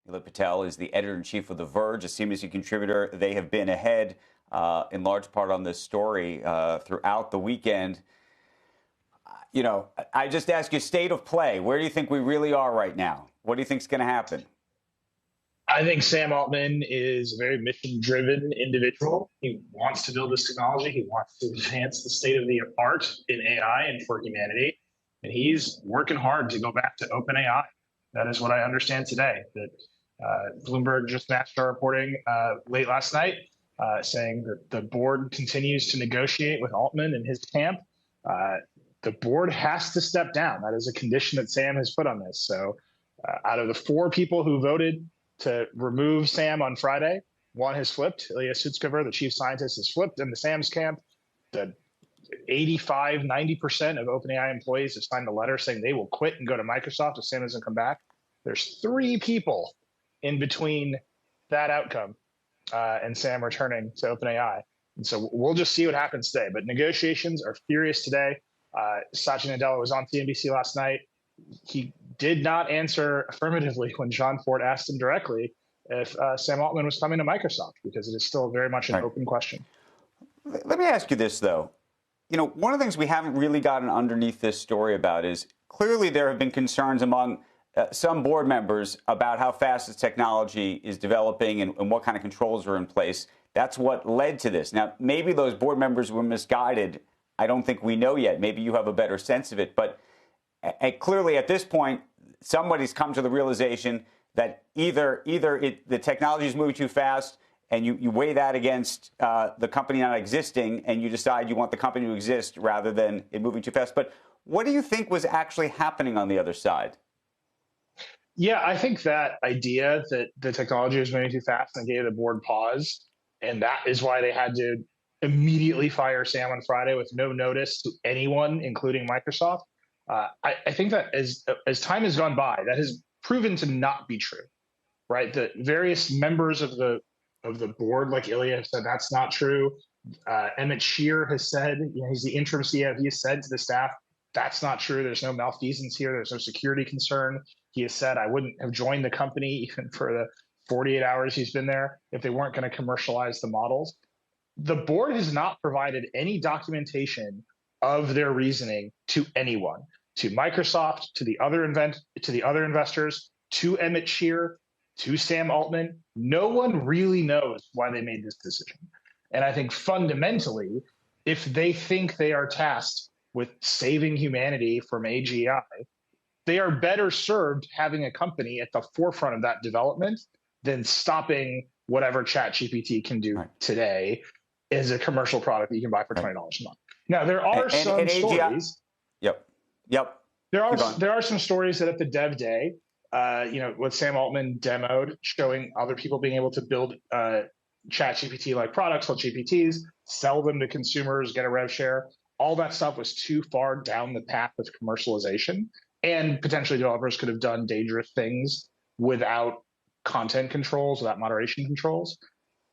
Nilay Patel is the editor-in-chief of The Verge, a CNBC contributor. They have been ahead in large part on this story throughout the weekend. I just ask you, state of play. Where do you think we really are right now? What do you think is going to happen? I think Sam Altman is a very mission-driven individual. He wants to build this technology. He wants to advance the state of the art in AI and for humanity. And he's working hard to go back to OpenAI. That is what I understand today. That Bloomberg just matched our reporting late last night, saying that the board continues to negotiate with Altman and his camp. The board has to step down. That is a condition that Sam has put on this. So out of the 4 people who voted to remove Sam on Friday, 1 has flipped. Ilya Sutskever, the chief scientist, has flipped in the Sam's camp. The 85–90% of OpenAI employees have signed a letter saying they will quit and go to Microsoft if Sam doesn't come back. There's 3 people in between that outcome and Sam returning to OpenAI. And so we'll just see what happens today. But negotiations are furious today. Satya Nadella was on CNBC last night. He did not answer affirmatively when John Ford asked him directly if Sam Altman was coming to Microsoft, because it is still very much an open question. Let me ask you this, though. One of the things we haven't really gotten underneath this story about is clearly there have been concerns among some board members about how fast this technology is developing and what kind of controls are in place. That's what led to this. Now, maybe those board members were misguided. I don't think we know yet. Maybe you have a better sense of it. But clearly at this point, somebody's come to the realization that either the technology is moving too fast and you weigh that against the company not existing and you decide you want the company to exist rather than it moving too fast. But what do you think was actually happening on the other side? Yeah, I think that idea that the technology was moving too fast and gave the board pause, and that is why they had to immediately fire Sam on Friday with no notice to anyone, including Microsoft. I think that as time has gone by, that has proven to not be true, right? The various members of the board, like Ilya, have said that's not true. Emmett Shear has said, he's the interim CEO. He has said to the staff, that's not true. There's no malfeasance here. There's no security concern. He has said, I wouldn't have joined the company even for the 48 hours he's been there if they weren't going to commercialize the models. The board has not provided any documentation of their reasoning to anyone, to Microsoft, to the other investors, to Emmett Shear, to Sam Altman. No one really knows why they made this decision. And I think fundamentally, if they think they are tasked with saving humanity from AGI, they are better served having a company at the forefront of that development than stopping whatever ChatGPT can do today as a commercial product that you can buy for $20 a month. Now, there are some stories. Yep. There are some stories that at the Dev Day, what Sam Altman demoed, showing other people being able to build ChatGPT-like products called GPTs, sell them to consumers, get a rev share. All that stuff was too far down the path of commercialization, and potentially developers could have done dangerous things without content controls, without moderation controls.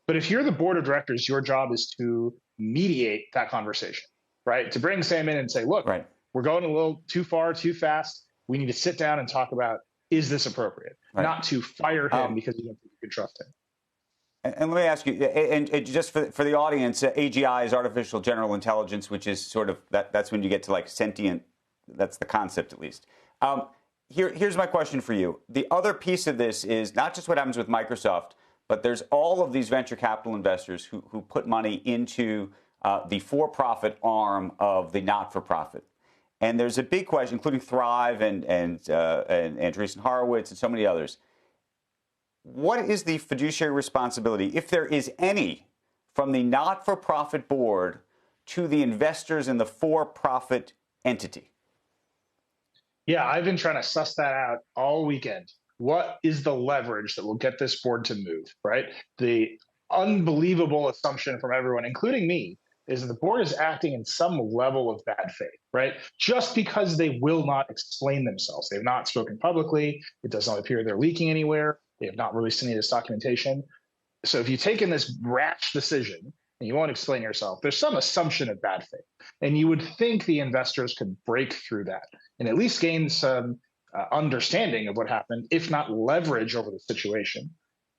But if you're the board of directors, your job is to mediate that conversation, right? To bring Sam in and say, look, we're going a little too far, too fast. We need to sit down and talk about, is this appropriate? Not to fire him because you don't think you can trust him. And let me ask you, and just for the audience, AGI is artificial general intelligence, which is sort of, that's when you get to like sentient, that's the concept at least. Here's my question for you. The other piece of this is not just what happens with Microsoft, but there's all of these venture capital investors who put money into the for-profit arm of the not-for-profit. And there's a big question, including Thrive and Andreessen Horowitz and so many others. What is the fiduciary responsibility, if there is any, from the not-for-profit board to the investors in the for-profit entity? Yeah, I've been trying to suss that out all weekend. What is the leverage that will get this board to move, right? The unbelievable assumption from everyone, including me, is that the board is acting in some level of bad faith, right? Just because they will not explain themselves. They have not spoken publicly. It does not appear they're leaking anywhere. They have not released any of this documentation. So if you've taken this rash decision and you won't explain yourself, there's some assumption of bad faith. And you would think the investors could break through that and at least gain some understanding of what happened, if not leverage over the situation.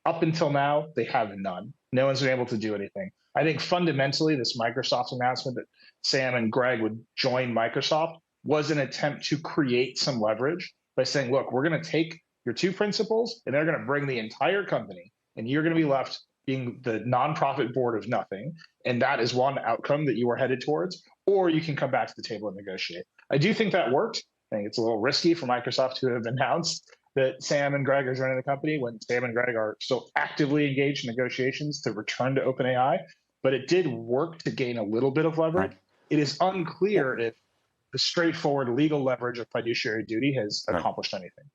Up until now, they have none. No one's been able to do anything. I think fundamentally, this Microsoft announcement that Sam and Greg would join Microsoft was an attempt to create some leverage by saying, look, we're going to take your two principals and they're going to bring the entire company, and you're going to be left being the nonprofit board of nothing. And that is one outcome that you are headed towards, or you can come back to the table and negotiate. I do think that worked. I think it's a little risky for Microsoft to have announced that Sam and Greg are joining the company when Sam and Greg are still actively engaged in negotiations to return to OpenAI. But it did work to gain a little bit of leverage. Right. It is unclear if the straightforward legal leverage of fiduciary duty has accomplished anything.